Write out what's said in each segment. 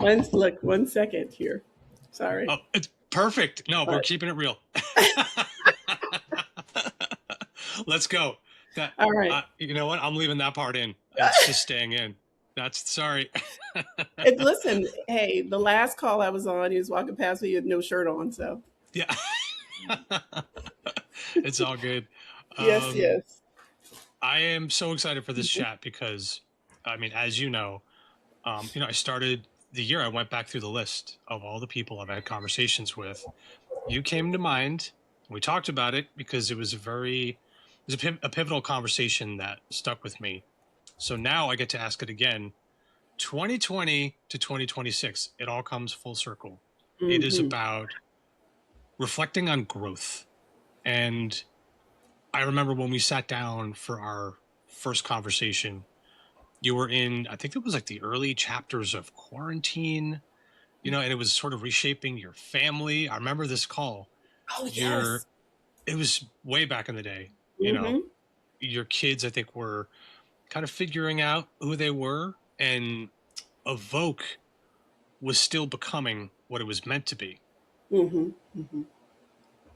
One second here. Sorry. Oh, it's perfect. No, we're But keeping it real. Let's go. That all right. you know what? I'm leaving that part in. It's just staying in. That's sorry. And listen, hey, the last call I was on, he was walking past me with no shirt on. So Yeah. It's all good. yes, Um, yes. I am so excited for this Mhm. chat because, I mean, as I started the year. I went back through the list of all the people I've had conversations with. You came to mind. We talked about it because it was a pivotal conversation that stuck with me. So now I get to ask it again. 2020 to 2026, it all comes full circle. It is Hmm. about reflecting on growth. And I remember when we sat down for our first conversation, you were in, I think it was like the early chapters of quarantine, and it was sort of reshaping your family. I remember this call. Oh Your yes. It was way back in the day. Hmm. Your kids, I think, were kind of figuring out who they were, and Evók was still becoming what it was meant to be. Hmm. Hmm.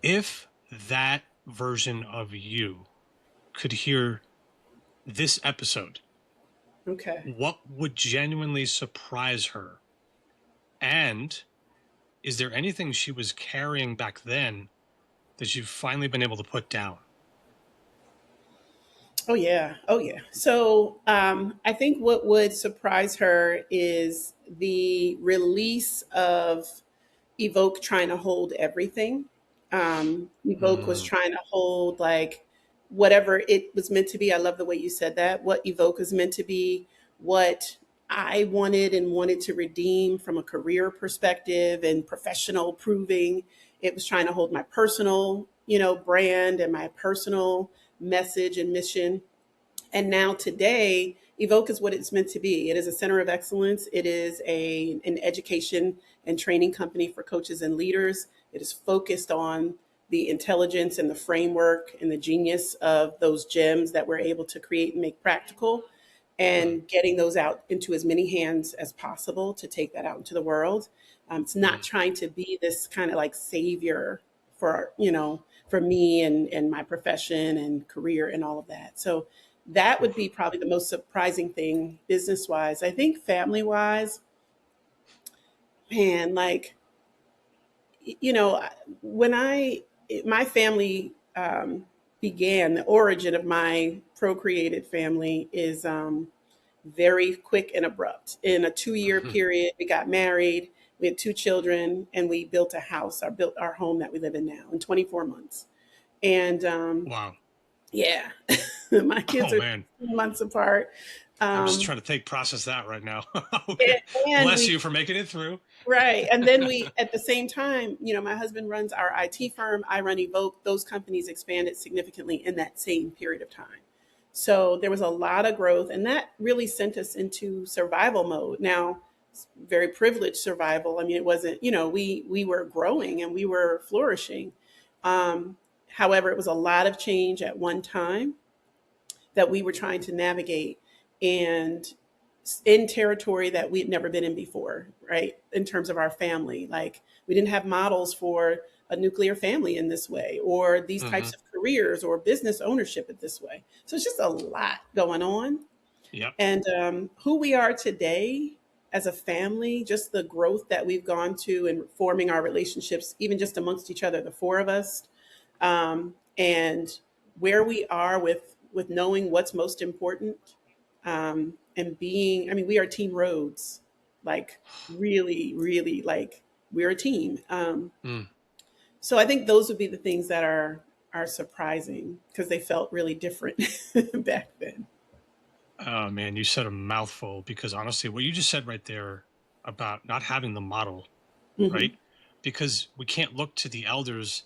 If that version of you could hear this episode, Okay. what would genuinely surprise her? And is there anything she was carrying back then that you've finally been able to put down? Oh yeah. Oh yeah. So I think what would surprise her is the release of Evoke trying to hold everything. Evoke was Mm, trying to hold like whatever it was meant to be. I love the way you said that. What Evoke is meant to be, what I wanted and wanted to redeem from a career perspective and professional proving. It was trying to hold my personal, brand and my personal message and mission. And now today, Evoke is what it's meant to be. It is a center of excellence. It is an education and training company for coaches and leaders. It is focused on the intelligence and the framework and the genius of those gems that we're able to create and make practical, mm, and getting those out into as many hands as possible to take that out into the world. It's not mm. trying to be this kind of like savior for me and my profession and career and all of that. So that would be probably the most surprising thing business wise. I think family wise, man, like, you know, when my family began, the origin of my procreated family is very quick and abrupt. In a 2 year Mhm. period, we got married, we had two children, and we built a house, built our home that we live in now in 24 months. And Wow. yeah, my kids Oh are man. 16 months apart. I'm just Um, trying to process that right now. and, Okay. and Bless we you for making it through. Right. And then we, at the same time, my husband runs our IT firm. I run Evoke. Those companies expanded significantly in that same period of time. So there was a lot of growth, and that really sent us into survival mode. Now, very privileged survival. I mean, it wasn't, we were growing and we were flourishing. However, it was a lot of change at one time that we were trying to navigate, and in territory that we'd never been in before, right? In terms of our family, like we didn't have models for a nuclear family in this way, or these Hmm. types of careers, or business ownership in this way. So it's just a lot going on. Yep. And who we are today as a family, just the growth that we've gone to and forming our relationships, even just amongst each other, the four of us, and where we are with knowing what's most important, and being, I mean, we are team Rhodes, like really, really, like we're a team. Mm. So I think those would be the things that are surprising because they felt really different back then. Oh man, you said a mouthful because honestly, what you just said right there about not having the model, Hmm. right? Because we can't look to the elders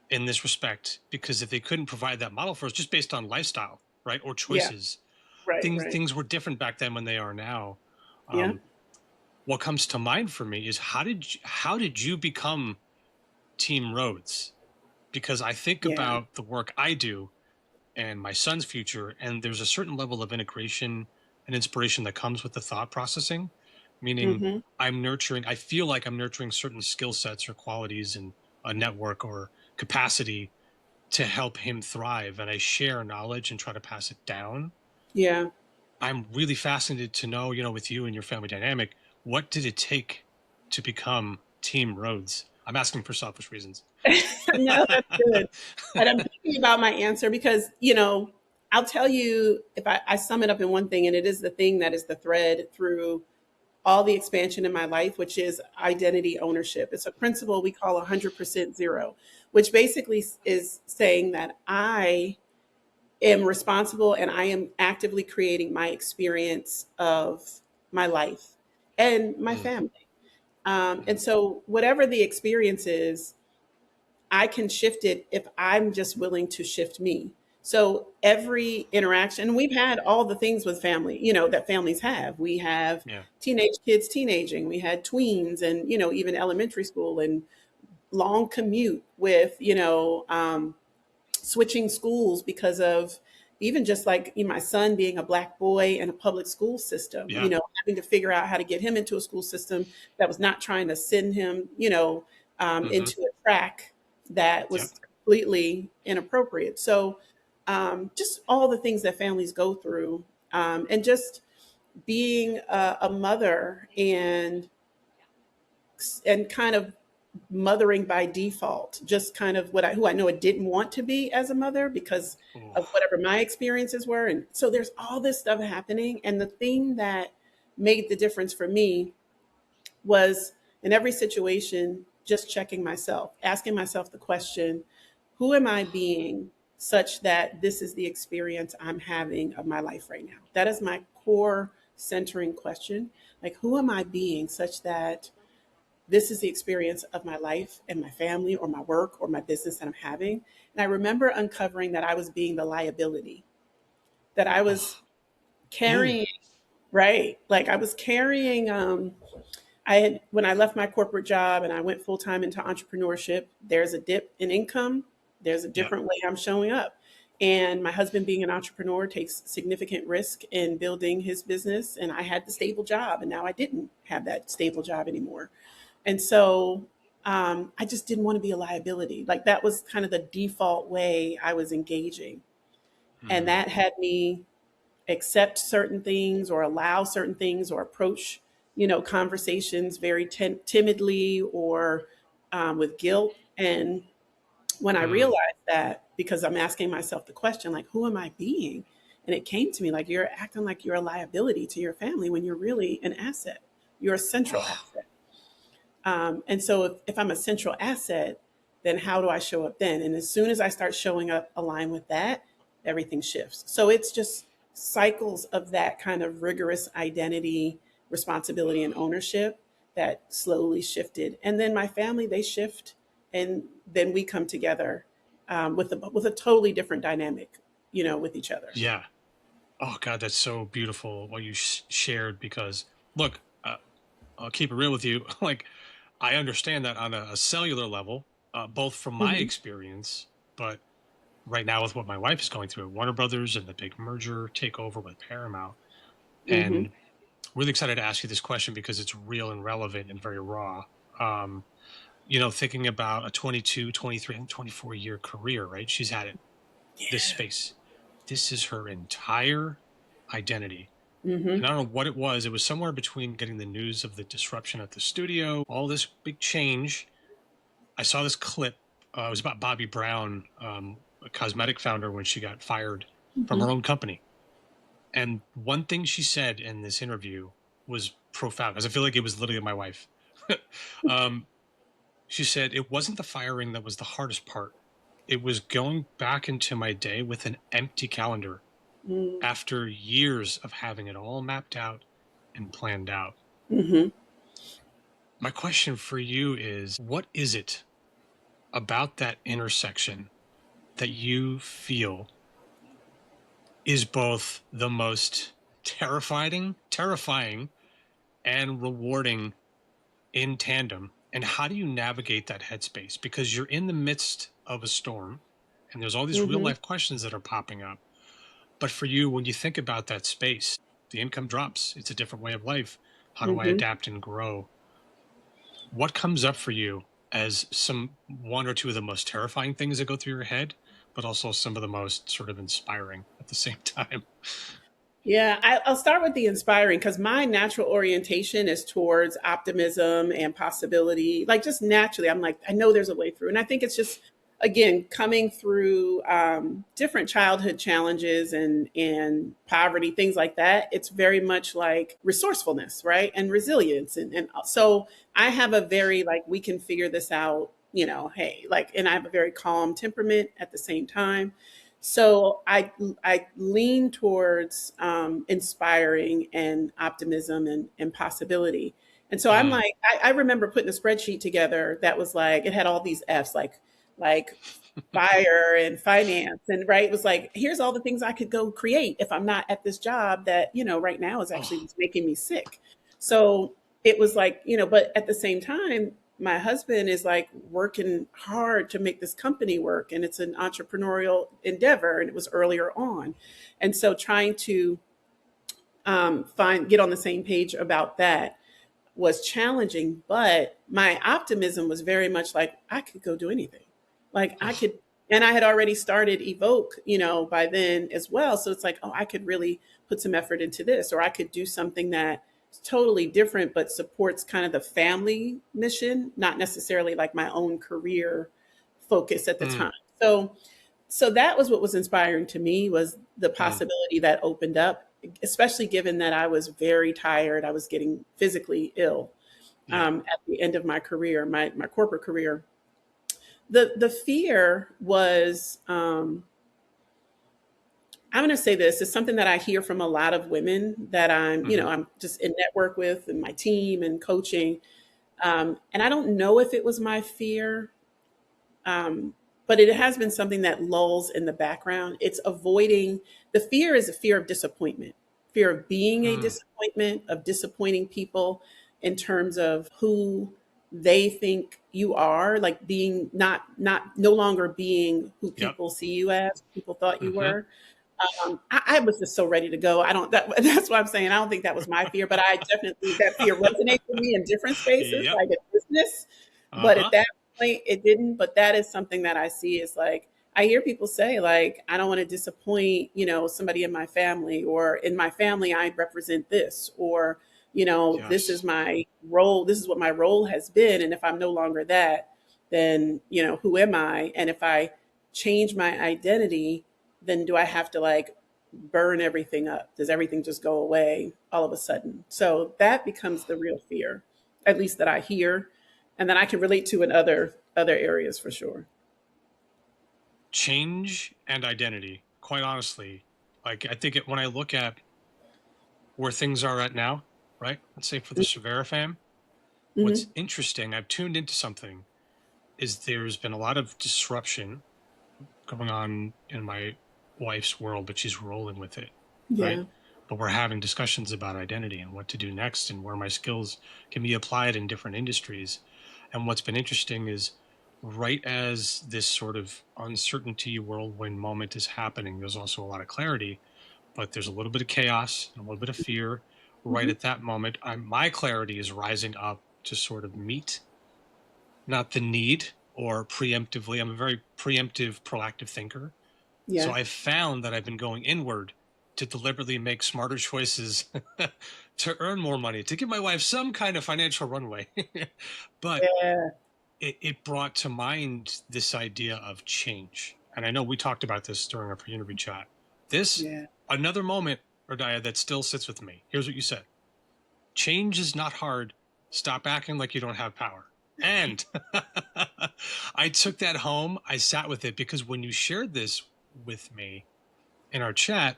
in this respect because if they couldn't provide that model for us just based on lifestyle, right? Or Yeah. choices, Right. things Right. things were different back then when they are now. Yeah. Um, what comes to mind for me is how did you become Team Rhodes? Because I think Yeah. about the work I do and my son's future, and there's a certain level of integration and inspiration that comes with the thought processing. meaning Mm-hmm. I feel like I'm nurturing certain skill sets or qualities in a network or capacity to help him thrive. And I share knowledge and try to pass it down. Yeah. I'm really fascinated to know, with you and your family dynamic, what did it take to become Team Rhodes? I'm asking for selfish reasons. No, that's good. And I'm thinking about my answer because, I'll tell you if I sum it up in one thing, and it is the thing that is the thread through all the expansion in my life, which is identity ownership. It's a principle we call 100% zero, which basically is saying that I am responsible and I am actively creating my experience of my life and my Mm, family. mm, And so, whatever the experience is, I can shift it if I'm just willing to shift me. So every interaction, we've had all the things with family, that families have. We have yeah. teenage kids teenaging, we had tweens, and even elementary school, and long commute with switching schools because of even just like my son being a black boy in a public school system, Yeah. having to figure out how to get him into a school system that was not trying to send him, Hmm. into a track that Yep. was completely inappropriate. So, just all the things that families go through, and just being a mother and kind of mothering by default, just kind of who I know I didn't want to be as a mother because Ooh. of whatever my experiences were. And so there's all this stuff happening. And the thing that made the difference for me was in every situation, just checking myself, asking myself the question, who am I being such that this is the experience I'm having of my life right now? That is my core centering question. Like, who am I being such that this is the experience of my life and my family or my work or my business that I'm having? And I remember uncovering that I was being the liability, that I was Oh. Ooh. carrying, right? Like I was carrying, I had, when I left my corporate job and I went full time into entrepreneurship, there's a dip in income, there's a Yep. different way I'm showing up. And my husband, being an entrepreneur, takes significant risk in building his business. And I had the stable job, and now I didn't have that stable job anymore. And so I just didn't want to be a liability. Like that was kind of the default way I was engaging. And Mm, that had me accept certain things or allow certain things or approach, conversations very timidly or with guilt. And when I mm. realized that, because I'm asking myself the question, like, who am I being? And it came to me like, you're acting like you're a liability to your family when you're really an asset. You're a central Oh. asset. And so if I'm a central asset, then how do I show up then? And as soon as I start showing up aligned with that, everything shifts. So it's just cycles of that kind of rigorous identity, responsibility, and ownership that slowly shifted. And then my family, they shift, and then we come together with a totally different dynamic, with each other. Yeah. Oh God, that's so beautiful what you shared. Because look, I'll keep it real with you. Like, I understand that on a cellular level, both from my Hmm. experience, but right now with what my wife is going through at Warner Brothers and the big merger takeover with Paramount. Hmm. And really excited to ask you this question because it's real and relevant and very raw. Um, thinking about a 22, 23, and 24-year career, right? She's had it, this Yeah. space. This is her entire identity. Hmm. And I don't know what it was. It was somewhere between getting the news of the disruption at the studio, all this big change. I saw this clip. It was about Bobby Brown, a cosmetic founder, when she got fired from Hmm. her own company. And one thing she said in this interview was profound, because I feel like it was literally my wife. um, she said, "It wasn't the firing that was the hardest part. It was going back into my day with an empty calendar after years of having it all mapped out and planned out." Hmm. My question for you is, what is it about that intersection that you feel is both the most terrifying and rewarding in tandem? And how do you navigate that headspace? Because you're in the midst of a storm and there's all these real Hmm. life questions that are popping up. But for you, when you think about that space, the income drops. It's a different way of life. How do I Hmm. adapt and grow? What comes up for you as some one or two of the most terrifying things that go through your head, but also some of the most sort of inspiring at the same time? Yeah, I'll start with the inspiring because my natural orientation is towards optimism and possibility. Like just naturally, I'm like, I know there's a way through. And I think it's just, again, coming through different childhood challenges and poverty, things like that. It's very much like resourcefulness, right? And resilience. And so I have a very like, we can figure this out, hey, like, and I have a very calm temperament at the same time. So I lean towards inspiring and optimism and possibility. And so I'm Mm. like, I remember putting a spreadsheet together that was like it had all these F's like fire and finance and right. It was like, here's all the things I could go create if I'm not at this job that, right now is actually Oh, was making me sick. So it was like, but at the same time, my husband is like working hard to make this company work and it's an entrepreneurial endeavor and it was earlier on. And so trying to get on the same page about that was challenging, but my optimism was very much like I could go do anything. Like I oh, could, and I had already started Evoke, by then as well. So it's like, oh, I could really put some effort into this, or I could do something that is totally different, but supports kind of the family mission, not necessarily like my own career focus at the mm, time. So that was what was inspiring to me was the mm, possibility that opened up, especially given that I was very tired. I was getting physically ill yeah. at the end of my career, my corporate career. The fear was I'm going to say this is something that I hear from a lot of women that Hmm. I'm just in network with and my team and coaching. And I don't know if it was my fear. Um, but it has been something that lulls in the background. It's avoiding the fear is a fear of disappointment, fear of being a Mm, disappointment, of disappointing people in terms of who they think you are, like being not no longer being who yep. people see you as, people thought you Hmm. were. I was just so ready to go. I don't that's what I'm saying. I don't think that was my fear, but I definitely that fear resonates with me in different spaces, Yep. like in business. But at Uh-huh. that point it didn't. But that is something that I see is like I hear people say, like, I don't want to disappoint, somebody in my family, or in my family I represent this, or, this is Yes. my role, this is what my role has been. And if I'm no longer that, then, who am I? And if I change my identity, then do I have to like burn everything up? Does everything just go away all of a sudden? So that becomes the real fear, at least that I hear, and that I can relate to in other areas for sure. Change and identity, quite honestly. Like, I think when I look at where things are at now, right? Let's say for the Cervera fam, what's Mm-hmm. interesting, I've tuned into something, is there's been a lot of disruption going on in my wife's world, but she's rolling with it, right? Yeah. But we're having discussions about identity and what to do next and where my skills can be applied in different industries. And what's been interesting is right as this sort of uncertainty whirlwind moment is happening, there's also a lot of clarity, but there's a little bit of chaos and a little bit of fear. Right Mm-hmm. at that moment, my clarity is rising up to sort of meet not the need or preemptively. I'm a very preemptive, proactive thinker. So Yeah. I've found that I've been going inward to deliberately make smarter choices to earn more money, to give my wife some kind of financial runway. But Yeah. it brought to mind this idea of change. And I know we talked about this during our pre-interview chat. This, Yeah. another moment, Radiah, that still sits with me. Here's what you said. Change is not hard. Stop acting like you don't have power. And I took that home. I sat with it because when you shared this with me in our chat,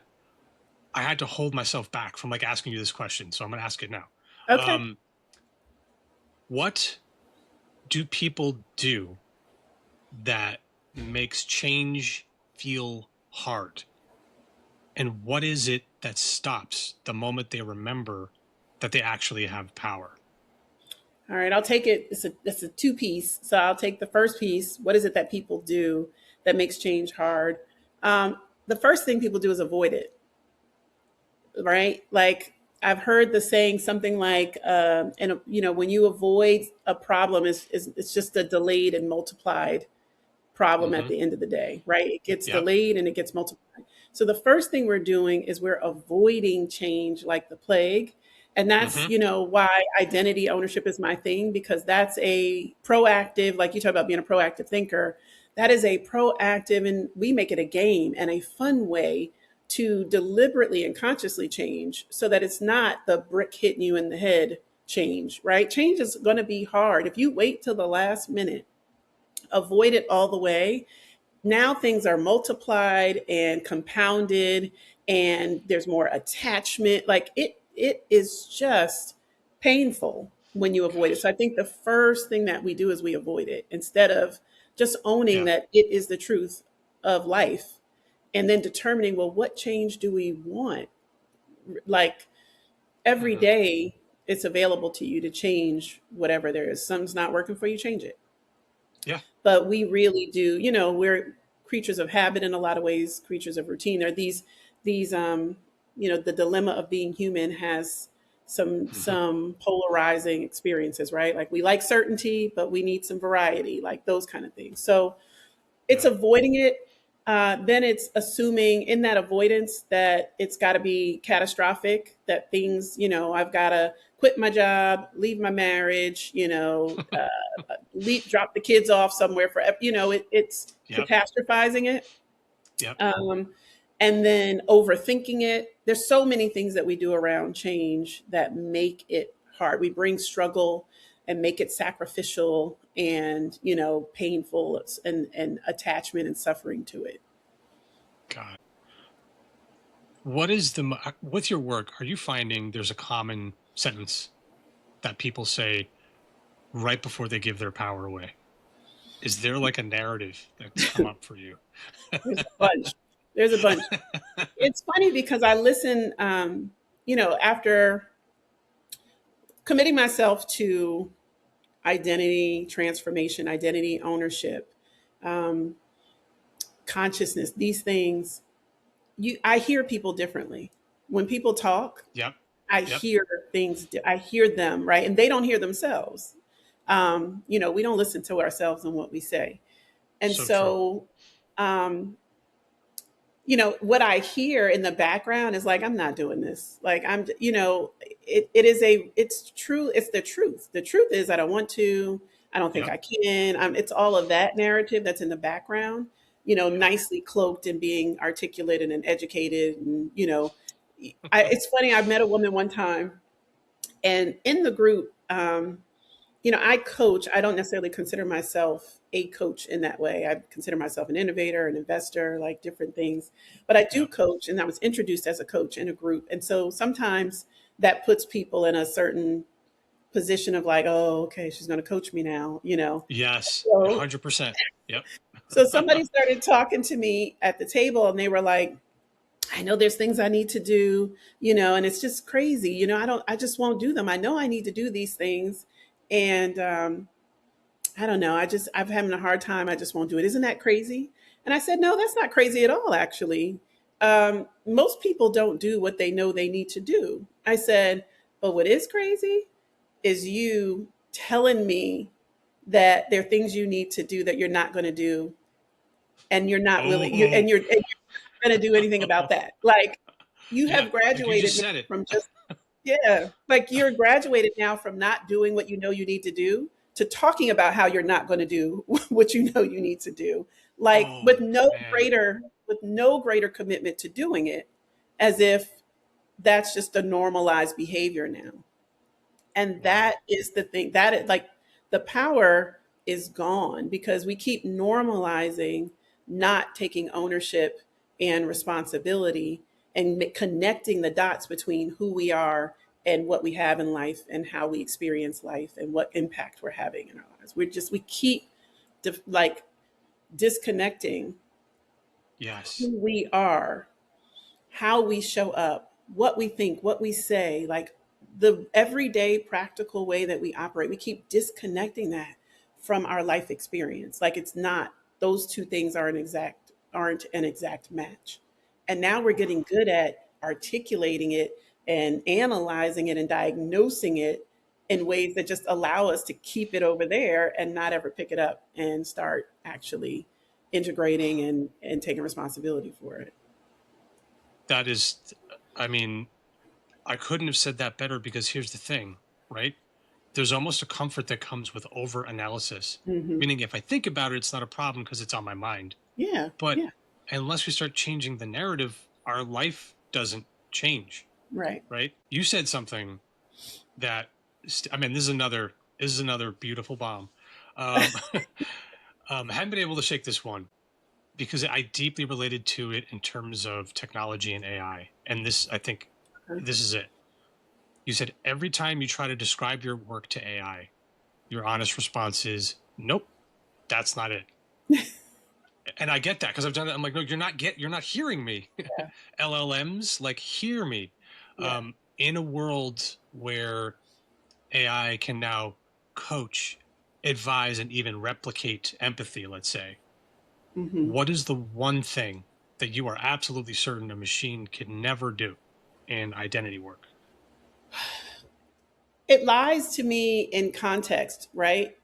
I had to hold myself back from like asking you this question. So I'm going to ask it now. Okay. Um, what do people do that makes change feel hard? And what is it that stops the moment they remember that they actually have power? All right. I'll take it. It's a two piece. So I'll take the first piece. What is it that people do that makes change hard? The first thing people do is avoid it, right? Like I've heard the saying something like, and when you avoid a problem, is it's just a delayed and multiplied problem at Mm-hmm. the end of the day, right? It gets Yep. delayed and it gets multiplied. So the first thing we're doing is we're avoiding change like the plague. And that's, Mm-hmm. why identity ownership is my thing, because that's a proactive, like you talk about being a proactive thinker, that is a proactive, and we make it a game and a fun way to deliberately and consciously change so that it's not the brick hitting you in the head change, right? Change is going to be hard. If you wait till the last minute, avoid it all the way, now things are multiplied and compounded, and there's more attachment. Like it is just painful when you avoid it. Gosh. So I think the first thing that we do is we avoid it instead of just owning Yeah. that it is the truth of life, and then determining, well, what change do we want? Like every Mm-hmm. day it's available to you to change whatever there is. Something's not working for you, change it. Yeah. But we really do, we're creatures of habit in a lot of ways, creatures of routine. There are these the dilemma of being human has Mm-hmm. some polarizing experiences, right? Like we like certainty, but we need some variety, like those kind of things. So it's Yeah. avoiding it. Then it's assuming in that avoidance that it's got to be catastrophic, that things, I've got to quit my job, leave my marriage, drop the kids off somewhere forever. It's Yep. catastrophizing it, Yep. um, and then overthinking it. There's so many things that we do around change that make it hard. We bring struggle and make it sacrificial and painful, and attachment and suffering to it. God. What is with your work? Are you finding there's a common sentence that people say right before they give their power away? Is there like a narrative that's come up for you? There's a bunch. There's a bunch. It's funny because I listen, after committing myself to identity transformation, identity ownership, um, consciousness, these things, I hear people differently. When people talk, Yep. I Yep. hear things, I hear them, right? And they don't hear themselves. We don't listen to ourselves and what we say. And So true. so, um, what I hear in the background is like, I'm not doing this. Like, it's true. It's the truth. The truth is, I don't want to. I don't think Yep. I can. It's all of that narrative that's in the background, Yep. nicely cloaked and being articulated and educated. And, it's funny. I met a woman one time, and in the group, I coach. I don't necessarily consider myself a coach in that way. I consider myself an innovator, an investor, like different things. But I do Yep. coach, and I was introduced as a coach in a group. And so sometimes that puts people in a certain position of like, oh, okay, she's going to coach me now. Yes. So, 100%. Yep. so somebody started talking to me at the table, and they were like, I know there's things I need to do, and it's just crazy. I just won't do them. I know I need to do these things. And, I don't know. I'm having a hard time. I just won't do it. Isn't that crazy? And I said, no, that's not crazy at all, actually. Most people don't do what they know they need to do. I said, but what is crazy is you telling me that there are things you need to do that you're not going to do, and you're not willing, Oh, and you're not going to do anything about that. Like, you yeah. have Like you just graduated now said it. from just, yeah, like you're graduated now from not doing what you know you need to do to talking about how you're not going to do what you know you need to do. Like Oh, man. with no greater commitment to doing it, as if that's just a normalized behavior now. And Wow. that is the thing, that is like the power is gone because we keep normalizing not taking ownership and responsibility, and connecting the dots between who we are and what we have in life and how we experience life and what impact we're having in our lives. We keep like disconnecting Yes. who we are, how we show up, what we think, what we say, like the everyday practical way that we operate. We keep disconnecting that from our life experience. Like it's not, those two things aren't an exact match. And now we're getting good at articulating it and analyzing it and diagnosing it in ways that just allow us to keep it over there and not ever pick it up and start actually integrating and taking responsibility for it. That is, I mean, I couldn't have said that better because here's the thing, right? There's almost a comfort that comes with over analysis, Hmm. meaning if I think about it, it's not a problem because it's on my mind. Yeah, But yeah, unless we start changing the narrative, our life doesn't change, right. right? You said something that, I mean, this is another beautiful bomb. Um, I haven't been able to shake this one because I deeply related to it in terms of technology and AI. And this, I think, Uh-huh. this is it. You said every time you try to describe your work to AI, your honest response is, "Nope, that's not it." And I get that because I've done it. I'm like, no, you're not hearing me. Yeah, LLMs, like, hear me. yeah. In a world where AI can now coach, advise, and even replicate empathy, let's say, Hmm. what is the one thing that you are absolutely certain a machine can never do in identity work? It lies to me in context, right?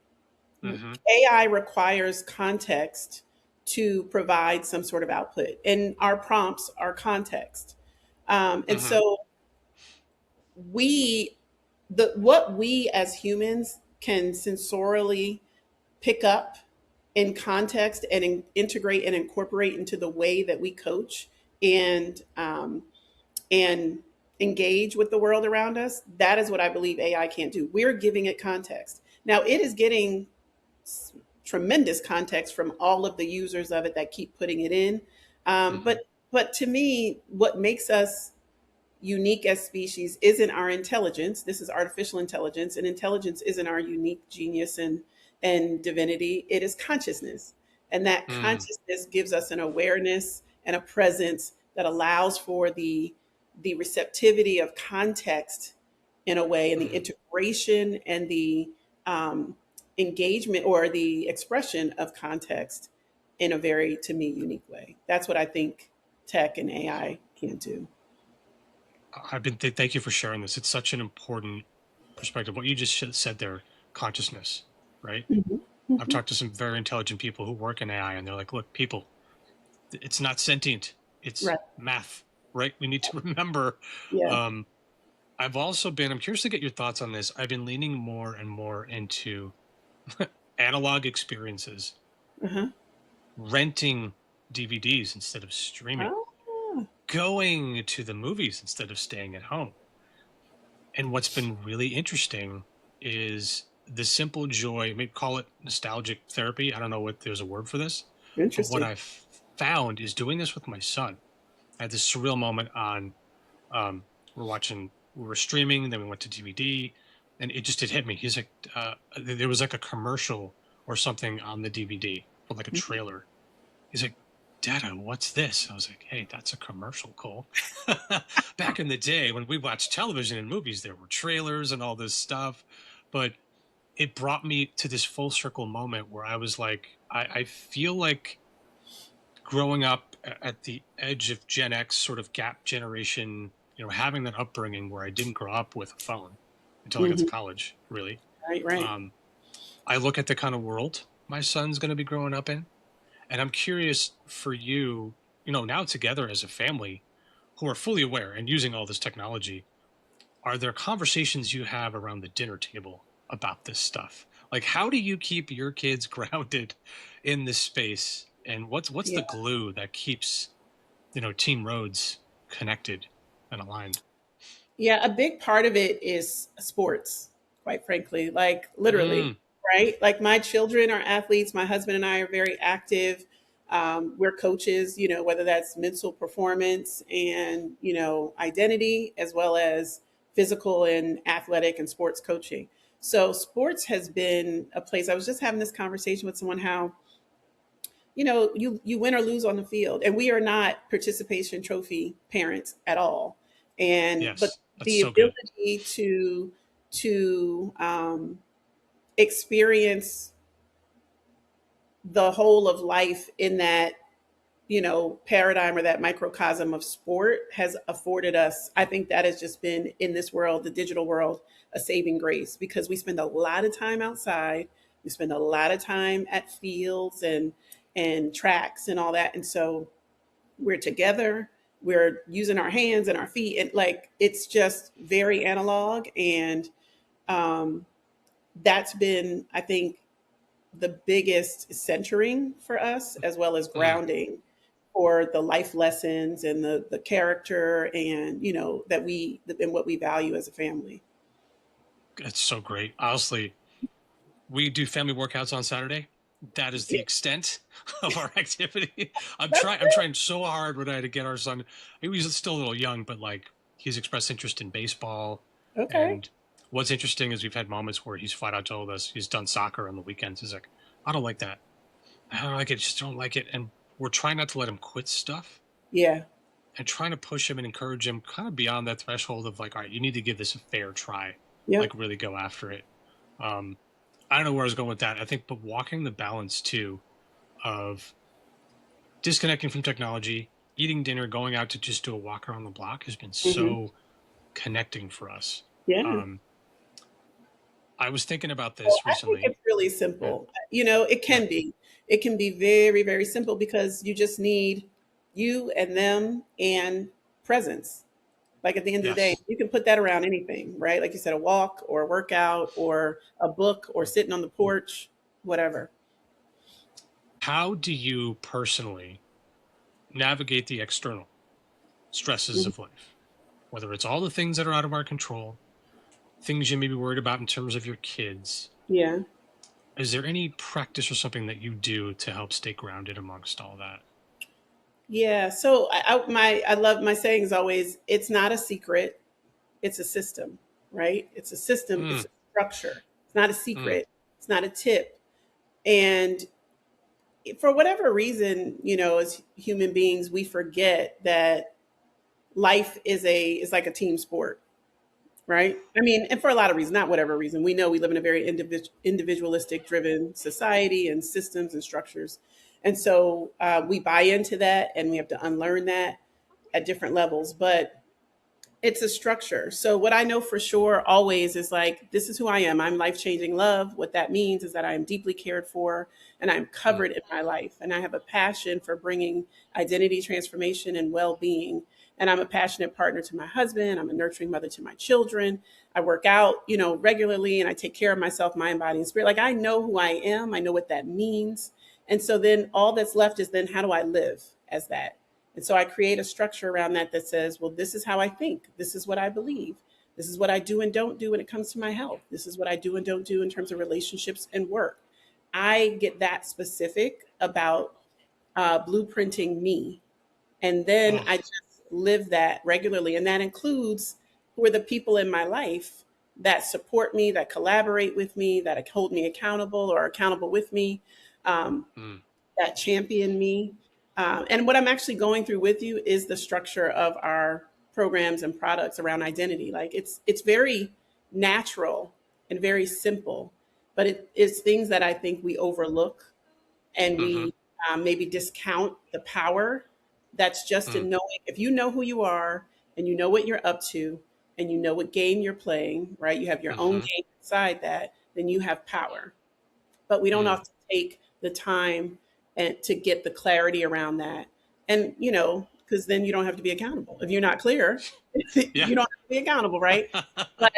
Hmm. AI requires context to provide some sort of output, and our prompts are context. And Hmm. so we, the what we as humans can sensorially pick up in context and integrate and incorporate into the way that we coach and engage with the world around us. That is what I believe AI can't do. We're giving it context. Now it is getting tremendous context from all of the users of it that keep putting it in. Um, Hmm. but but to me, what makes us unique as species isn't our intelligence. This is artificial intelligence, and intelligence isn't our unique genius and divinity. It is consciousness, and that Mm. consciousness gives us an awareness and a presence that allows for the receptivity of context in a way, and the Mm. integration and the um, engagement or the expression of context in a very, to me, unique way. That's what I think tech and AI can do. Thank you for sharing this. It's such an important perspective. What you just said there, consciousness, right? Mhm. I've Mhm. talked to some very intelligent people who work in AI, and they're like, look, people, it's not sentient, it's Right. math, right? We need to remember. Yeah. Um, I'm curious to get your thoughts on this. I've been leaning more and more into analog experiences, Uh-huh. renting DVDs instead of streaming, Ah. going to the movies instead of staying at home. And what's been really interesting is the simple joy, maybe call it nostalgic therapy. I don't know what there's a word for this, but what Interesting. I've found is doing this with my son. I had this surreal moment on, we were streaming, then we went to DVD, and it hit me. He's like, there was like a commercial or something on the DVD, or like a Mhm. trailer. He's like, Dada, what's this? I was like, hey, that's a commercial, Cole. Back in the day when we watched television and movies, there were trailers and all this stuff. But it brought me to this full circle moment where I was like, I feel like growing up at the edge of Gen X sort of gap generation, having that upbringing where I didn't grow up with a phone until I got to Mhm. college, really. Right, right. Um, I look at the kind of world my son's going to be growing up in, and I'm curious for you, now together as a family who are fully aware and using all this technology, are there conversations you have around the dinner table about this stuff? Like, how do you keep your kids grounded in this space? And what's Yeah. the glue that keeps, Team Rhodes connected and aligned? Yeah, a big part of it is sports, quite frankly, like literally, Mm, right? Like my children are athletes. My husband and I are very active. We're coaches, whether that's mental performance and, identity, as well as physical and athletic and sports coaching. So sports has been a place. I was just having this conversation with someone how you win or lose on the field, and we are not participation trophy parents at all. And but yes, that's the so good. ability to experience the whole of life in that paradigm or that microcosm of sport has afforded us, I think that has just been in this world, the digital world, a saving grace because we spend a lot of time outside. We spend a lot of time at fields and tracks and all that. And so we're together, we're using our hands and our feet, and like it's just very analog. And um, that's been, I think, the biggest centering for us, as well as Mm, grounding for the life lessons and the character and that we and what we value as a family. it's so great. Honestly, we do family workouts on Saturday. That is the Yeah, extent of our activity. I'm that's trying. I'm trying so hard with I to get our son. He's still a little young, but like he's expressed interest in baseball. okay. And what's interesting is we've had moments where he's flat out told us he's done soccer on the weekends. He's like, I don't like that. I don't like it. Just don't like it. And we're trying not to let him quit stuff Yeah. and trying to push him and encourage him kind of beyond that threshold of like, all right, you need to give this a fair try. Yep. Like really go after it. Um, I don't know where I was going with that. I think, but walking the balance too of disconnecting from technology, eating dinner, going out to just do a walk around the block has been Hmm. so connecting for us. Yeah. Um, I was thinking about Well, this I think recently. it's really Yeah, simple. It yeah, can be. It can be very, very simple because you just need you and them and presence. Like at the end of the day, yes. you can put that around anything, right? Like you said, a walk or a workout or a book or sitting on the porch, whatever. How do you personally navigate the external stresses Mhm. of life? Whether it's all the things that are out of our control, things you may be worried about in terms of your kids. Yeah. Is there any practice or something that you do to help stay grounded amongst all that? Yeah. So I love my saying is always, it's not a secret, it's a system, right? It's a system, it's Mm, a structure. It's not a mm, secret, it's not a tip. And for whatever reason, as human beings, we forget that life is like a team sport, right? I mean, and for a lot of reasons, not whatever reason. We know we live in a very individualistic driven society and systems and structures. And so we buy into that and we have to unlearn that at different levels. But it's a structure. So what I know for sure always is like this is who I am. I'm life-changing love. What that means is that I am deeply cared for and I'm mm, covered in my life and I have a passion for bringing identity transformation and well-being. And I'm a passionate partner to my husband. I'm a nurturing mother to my children. I work out, regularly and I take care of myself, mind, body, and spirit. Like I know who I am. I know what that means. And so then all that's left is then how do I live as that? And so I create a structure around that that says, well, this is how I think. This is what I believe. This is what I do and don't do when it comes to my health. This is what I do and don't do in terms of relationships and work. I get that specific about blueprinting me. And then oh, I just live that regularly. And that includes who are the people in my life that support me, that collaborate with me, that hold me accountable or accountable with me. Um, mm, that champion me. And what I'm actually going through with you is the structure of our programs and products around identity. Like it's very natural and very simple, but it is things that I think we overlook and mm-hmm, we maybe discount the power that's just mm, in knowing if you know who you are and you know what you're up to and you know what game you're playing, right? You have your own mm-hmm, game inside that, then you have power, but we don't mm. often take the time and to get the clarity around that. And because then you don't have to be accountable. If you're not clear, Yeah. you don't have to be accountable, right? But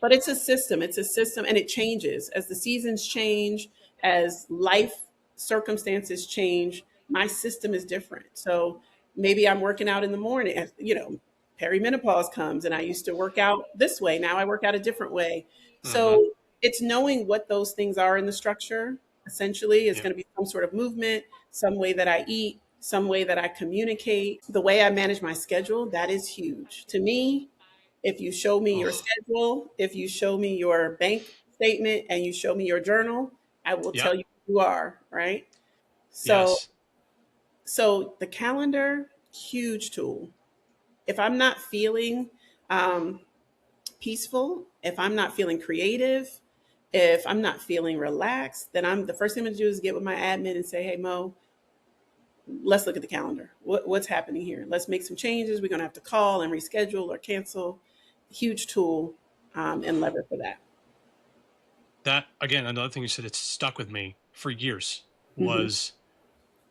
but it's a system. It's a system, and it changes as the seasons change, as life circumstances change. My system is different. So maybe I'm working out in the morning. Perimenopause comes, and I used to work out this way. Now I work out a different way. Mm-hmm. So it's knowing what those things are in the structure. Essentially, it's Yeah. going to be some sort of movement, some way that I eat, some way that I communicate, the way I manage my schedule. That is huge to me. If you show me your Oh, schedule, if you show me your bank statement and you show me your journal, I will yep. tell you who you are, right? So Yes. so the calendar, huge tool. If I'm not feeling um, peaceful, if I'm not feeling creative, if I'm not feeling relaxed, then I'm the first thing I'm gonna do is get with my admin and say, hey Mo, let's look at the calendar. What's happening here? Let's make some changes. We're going to have to call and reschedule or cancel. Huge tool and lever for that. That again, another thing you said it's stuck with me for years Hmm. was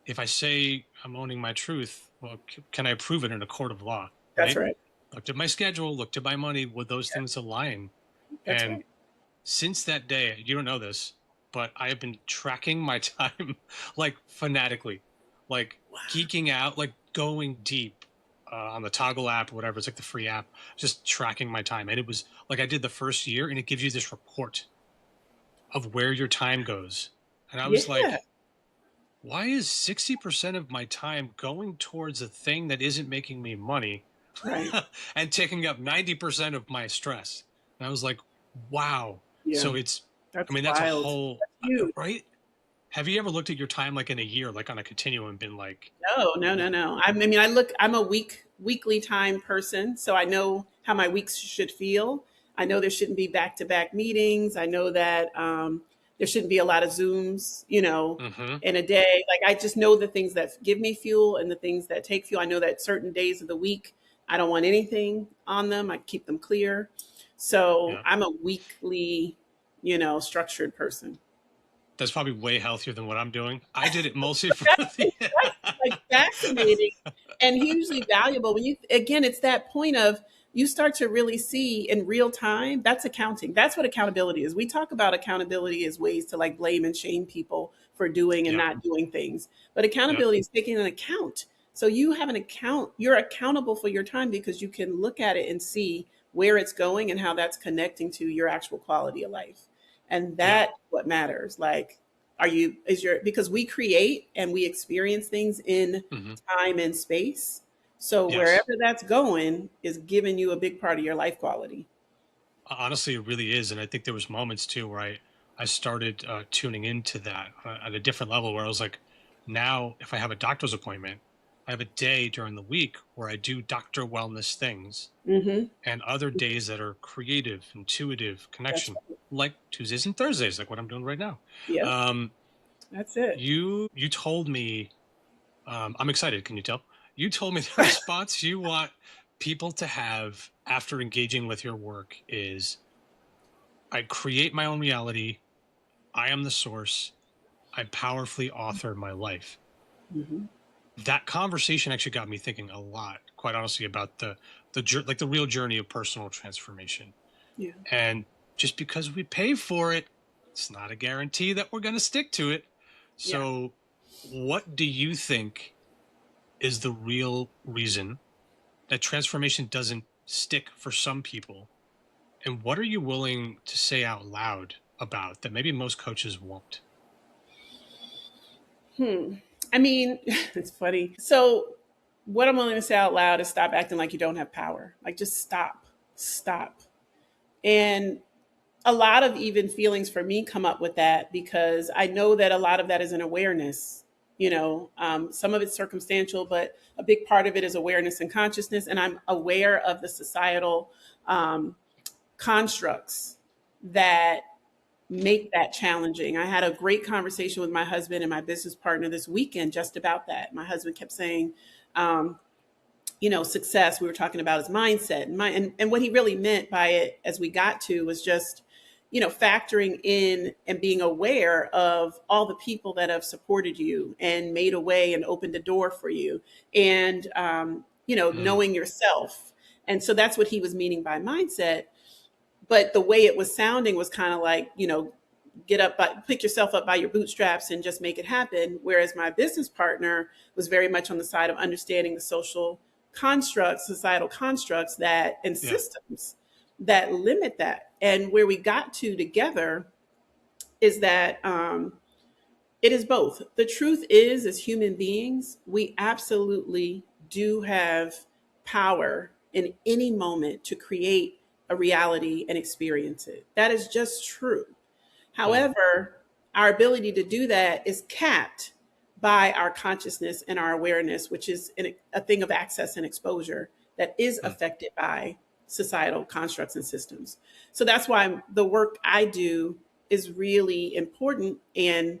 if I say I'm owning my truth, well, can I prove it in a court of law? That's Right? right. Looked at my schedule, looked at my money. Would those Yeah, things align? that's And right. since that day, you don't know this, but I have been tracking my time like fanatically, like geeking out, like going deep on the Toggle app or whatever. It's like the free app, just tracking my time. And it was like I did the first year, and it gives you this report of where your time goes. And I was Yeah, like, why is 60% of my time going towards a thing that isn't making me money right. and taking up 90% of my stress? And I was like, wow. Yeah, So it's, I that's mean, that's a wild. whole, That's huge. right? Have you ever looked at your time like in a year, like on a continuum and been like, No, no, no, no. I mean, I'm a weekly time person, so I know how my weeks should feel. I know there shouldn't be back to back meetings. I know that there shouldn't be a lot of Zooms, mm-hmm, in a day. Like, I just know the things that give me fuel and the things that take fuel. I know that certain days of the week, I don't want anything on them. I keep them clear. So yeah. I'm a weekly, structured person. That's probably way healthier than what I'm doing. I did it mostly for That's the, right. Like, fascinating and hugely valuable. When you again, it's that point of you start to really see in real time. That's accounting. That's what accountability is. We talk about accountability as ways to like blame and shame people for doing and yep, not doing things, but yep, accountability is taking an account. So you have an account. You're accountable for your time because you can look at it and see where it's going and how that's connecting to your actual quality of life. And yep, that what matters. Like, because we create and we experience things in hmm, time and space. So yes. wherever that's going is giving you a big part of your life quality. Honestly, it really is, and I think there was moments too where I started tuning into that at a different level, where I was like, now if I have a doctor's appointment, I have a day during the week where I do doctor wellness things, Hmm. and other days that are creative, intuitive, That's connection, right. like Tuesdays and Thursdays, like what I'm doing right now. Yep. Um, That's it. you told me, I'm excited. Can you tell? You told me the response you want people to have after engaging with your work is I create my own reality. I am the source. I powerfully author my life. Hmm. That conversation actually got me thinking a lot, quite honestly, about like the real journey of personal transformation. Yeah. And just because we pay for it, it's not a guarantee that we're going to stick to it. Yeah. So, what do you think is the real reason that transformation doesn't stick for some people? And what are you willing to say out loud about that maybe most coaches won't? Hmm. I mean, it's funny. So what I'm willing to say out loud is stop acting like you don't have power. Like, just stop. Stop. And a lot of even feelings for me come up with that because I know that a lot of that is an awareness. Some of it's circumstantial, but a big part of it is awareness and consciousness. And I'm aware of the societal um, constructs that make that challenging. I had a great conversation with my husband and my business partner this weekend just about that. My husband kept saying, um, success. We were talking about his mindset and what he really meant by it as we got to was just, factoring in and being aware of all the people that have supported you and made a way and opened a door for you and, Mm, knowing yourself. And so that's what he was meaning by mindset. But the way it was sounding was kind of like, pick yourself up by your bootstraps and just make it happen. Whereas my business partner was very much on the side of understanding the social constructs, societal constructs that and yeah. systems that limit that. And where we got to together is that it is both. The truth is, as human beings, we absolutely do have power in any moment to create a reality and experience it. That is just true. Mm, However, our ability to do that is capped by our consciousness and our awareness, which is a thing of access and exposure that is mm. affected by societal constructs and systems. So that's why the work I do is really important and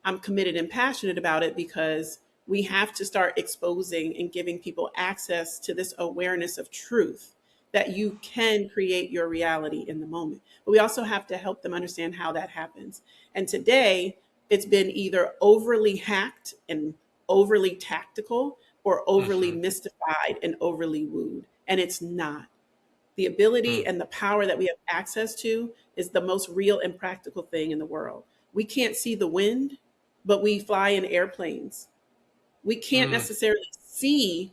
I'm committed and passionate about it because we have to start exposing and giving people access to this awareness of truth, that you can create your reality in the moment. But we also have to help them understand how that happens. And today, it's been either overly hacked and overly tactical, or overly Mm-hmm. mystified and overly wooed. And it's not. The ability Mm. and the power that we have access to is the most real and practical thing in the world. We can't see the wind, but we fly in airplanes. We can't Mm. necessarily see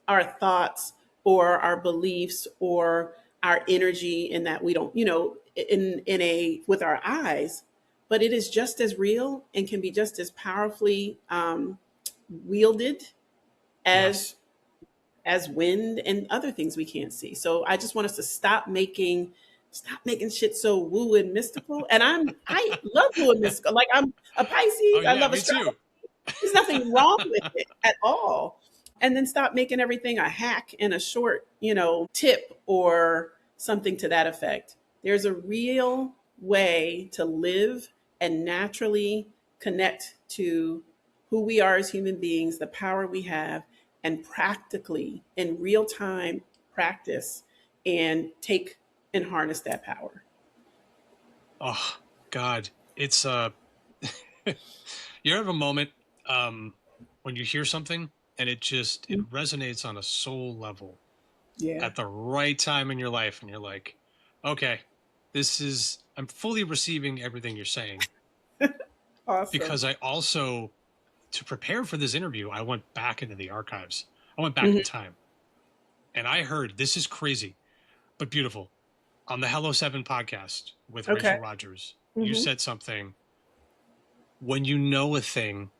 our thoughts or our beliefs or our energy, in that we don't, in a with our eyes, but it is just as real and can be just as powerfully wielded as Yes. wind and other things we can't see. So I just want us to stop making shit so woo and mystical. And I love woo and mystical. Like, I'm a Oh Pisces. I yeah, love me astrology. too. There's nothing wrong with it at all. And then stop making everything a hack and a short, tip or something to that effect. There's a real way to live and naturally connect to who we are as human beings, the power we have, and practically in real time practice and take and harness that power. Oh God, it's you have a moment um when you hear something and it resonates on a soul level Yeah. at the right time in your life, and you're like, okay, I'm fully receiving everything you're saying. Awesome. Because I also, to prepare for this interview, I went back into the archives. I went back in Hmm. time, and I heard, this is crazy but beautiful, on the Hello 7 podcast with Okay. Rachel Rogers. You Hmm. said something: when you know a thing,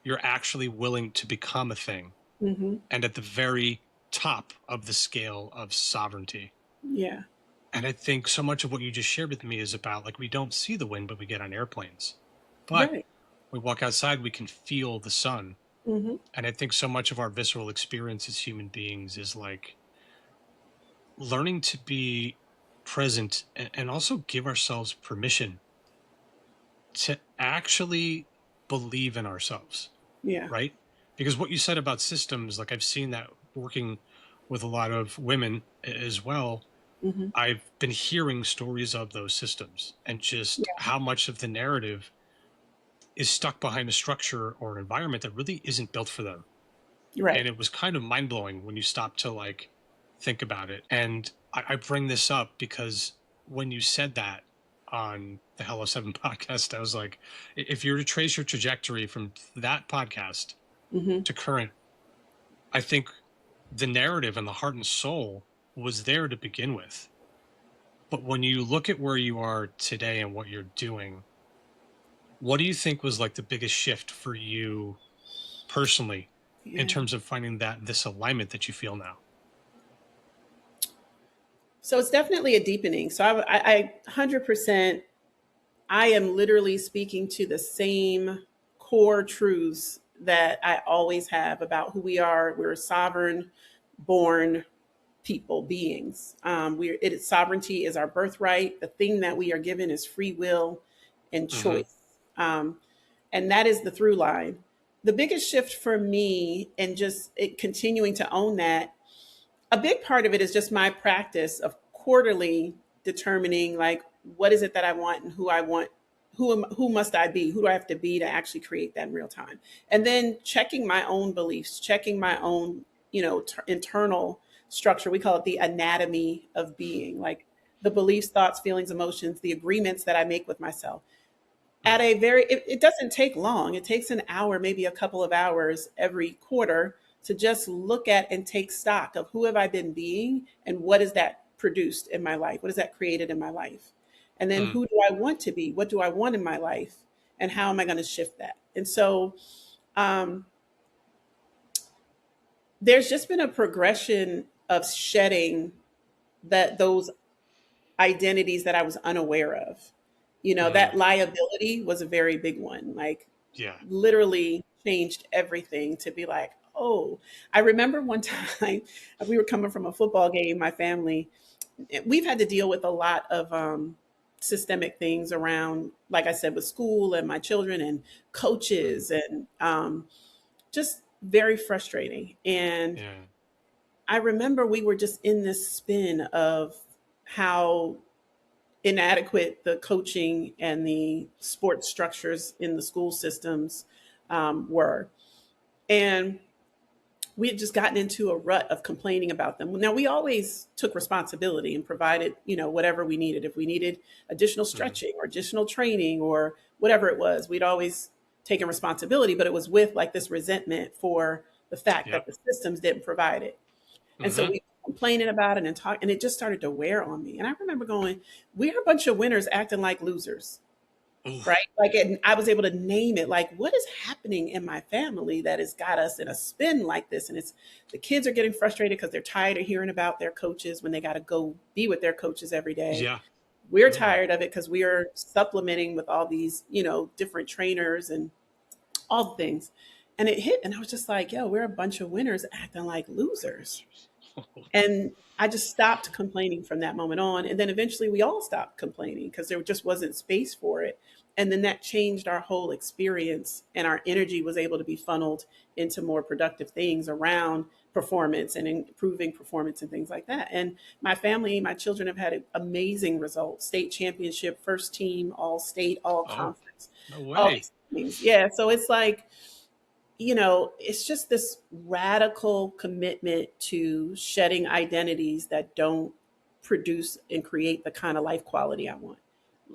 you're actually willing to become a thing, Hmm. and at the very top of the scale of sovereignty. Yeah. And I think so much of what you just shared with me is about, like, we don't see the wind, but we get on airplanes. But Right. we walk outside, we can feel the sun. Hmm. And I think so much of our visceral experience as human beings is like learning to be present, and also give ourselves permission to actually believe in ourselves, Yeah. right? Because what you said about systems, like, I've seen that working with a lot of women as well. Hmm. I've been hearing stories of those systems, and just Yeah. how much of the narrative is stuck behind a structure or an environment that really isn't built for them. And Right. it was kind of mind blowing when you stop to, like, think about it. And I bring this up because when you said that on the Hello 7 podcast, I was like, if you were to trace your trajectory from that podcast Hmm. to current, I think the narrative and the heart and soul was there to begin with. But when you look at where you are today and what you're doing, what do you think was like the biggest shift for you personally, in Yeah. terms of finding that this alignment that you feel now? So it's definitely a deepening. So I 100%, I am literally speaking to the same core truths that I always have about who we are. We're sovereign, born people, beings. Sovereignty is our birthright. The thing that we are given is free will and Hmm. choice. Um, and that is the through line. The biggest shift for me, and just continuing to own that, a big part of it is just my practice of quarterly determining, like, what is it that I want and who I want, who must I be, who do I have to be to actually create that in real time, and then checking my own beliefs, checking my own, internal structure. We call it the anatomy of being, like the beliefs, thoughts, feelings, emotions, the agreements that I make with myself. At a very it doesn't take long. It takes an hour, maybe a couple of hours every quarter, to just look at and take stock of who have I been being and what is that produced in my life, what is that created in my life, and then Mm. who do I want to be, what do I want in my life, and how am I going to shift that. And so, um, there's just been a progression of shedding those identities that I was unaware of. Mm. That liability was a very big one. Like, Yeah. literally changed everything to be like, oh, I remember one time we were coming from a football game, my family. We've had to deal with a lot of systemic things around, like I said, with school and my children and coaches and just very frustrating. And Yeah. I remember we were just in this spin of how inadequate the coaching and the sports structures in the school systems were. And we had just gotten into a rut of complaining about them. Now we always took responsibility and provided, whatever we needed. If we needed additional Mm-hmm. stretching or additional training or whatever it was, we'd always taken responsibility, but it was with like this resentment for the fact that Yep. the systems didn't provide it. And so Mm-hmm. we were complaining about it and talk, and it just started to wear on me. And I remember going, we're a bunch of winners acting like losers, Ooh. right? Like, and I was able to name it. Like, what is happening in my family that has got us in a spin like this? And it's the kids are getting frustrated because they're tired of hearing about their coaches when they got to go be with their coaches every day. Yeah. We're Yeah. tired of it because we are supplementing with all these, different trainers and all the things. And it hit, and I was just like, yo, we're a bunch of winners acting like losers. And I just stopped complaining from that moment on. And then eventually we all stopped complaining because there just wasn't space for it. And then that changed our whole experience, and our energy was able to be funneled into more productive things around performance and improving performance and things like that. And my family, my children have had amazing results: state championship, first team, all state, all Oh, conference, no all way. these things. Yeah. So it's like, it's just this radical commitment to shedding identities that don't produce and create the kind of life quality I want.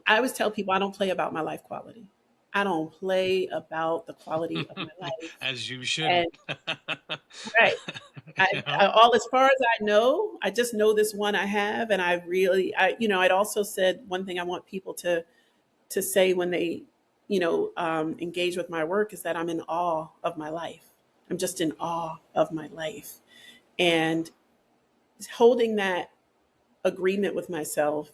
I always tell people I don't play about my life quality. I don't play about the quality of my life. As you And shouldn't. right, You know? all as far as I know, I just know this one I have, and I'd also said one thing I want people to say when they, engage with my work is that I'm in awe of my life. I'm just in awe of my life. And holding that agreement with myself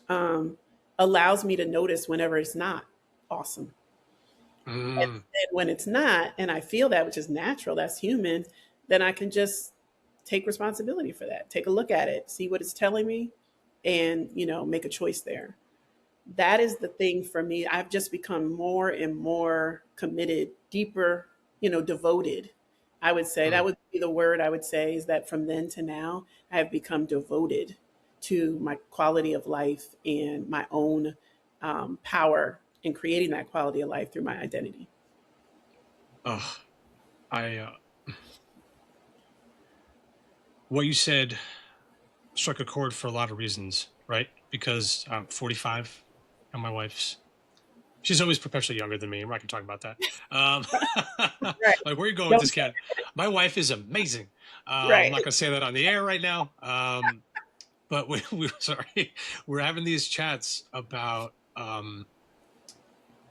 um, allows me to notice whenever it's not awesome. And Mm. then when it's not, and I feel that, which is natural, that's human, then I can just take responsibility for that, take a look at it, see what it's telling me, and, make a choice there. That is the thing for me. I've just become more and more committed, deeper, devoted. I would say that Mm. would be the word I would say, is that from then to now, I have become devoted to my quality of life and my own power in creating that quality of life through my identity. Oh, I what you said struck a chord for a lot of reasons, right? Because I'm 45 and my wife's she's always perpetually younger than me. We're not gonna talk about that. Um, Right. like, where are you going with Don't this cat? My wife is amazing. I'm right. not gonna say that on the air right now. But we sorry, we're having these chats about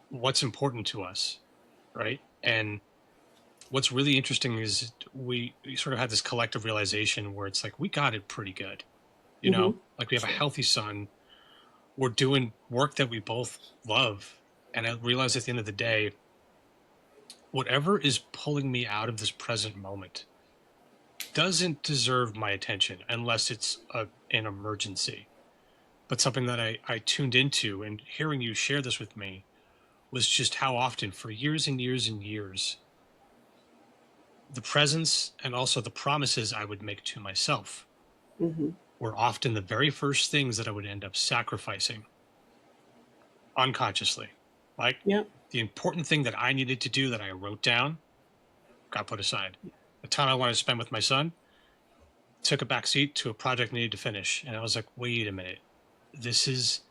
what's important to us, right? And what's really interesting is we sort of had this collective realization where it's like we got it pretty good, Hmm. like we have a Sure. healthy son, we're doing work that we both love, and I realize at the end of the day, whatever is pulling me out of this present moment doesn't deserve my attention unless it's an emergency. But something that I tuned into, and hearing you share this with me, was just how often for years and years and years the presence and also the promises I would make to myself Hmm. were often the very first things that I would end up sacrificing unconsciously. Like Yep. the important thing that I needed to do that I wrote down got put aside. The time I wanted to spend with my son took a back seat to a project I needed to finish. And I was like, wait a minute. This is,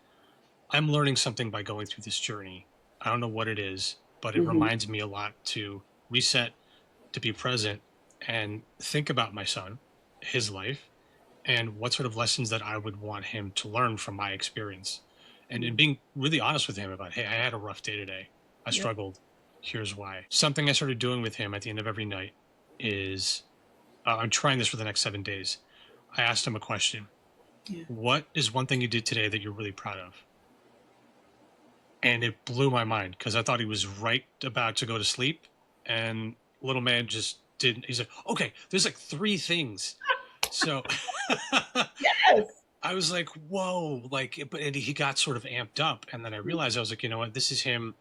I'm learning something by going through this journey. I don't know what it is, but it Hmm. reminds me a lot to reset, to be present, and think about my son, his life, and what sort of lessons that I would want him to learn from my experience. And in being really honest with him about, hey, I had a rough day today. I Yep. struggled. Here's why. Something I started doing with him at the end of every night is I'm trying this for the next 7 days. I asked him a question. Yeah. What is one thing you did today that you're really proud of? And it blew my mind because I thought he was right about to go to sleep. And little man just didn't. He's like, okay, there's like three things. So Yes. I was like, whoa, like, but and he got sort of amped up. And then I realized I was like, you know what? This is him.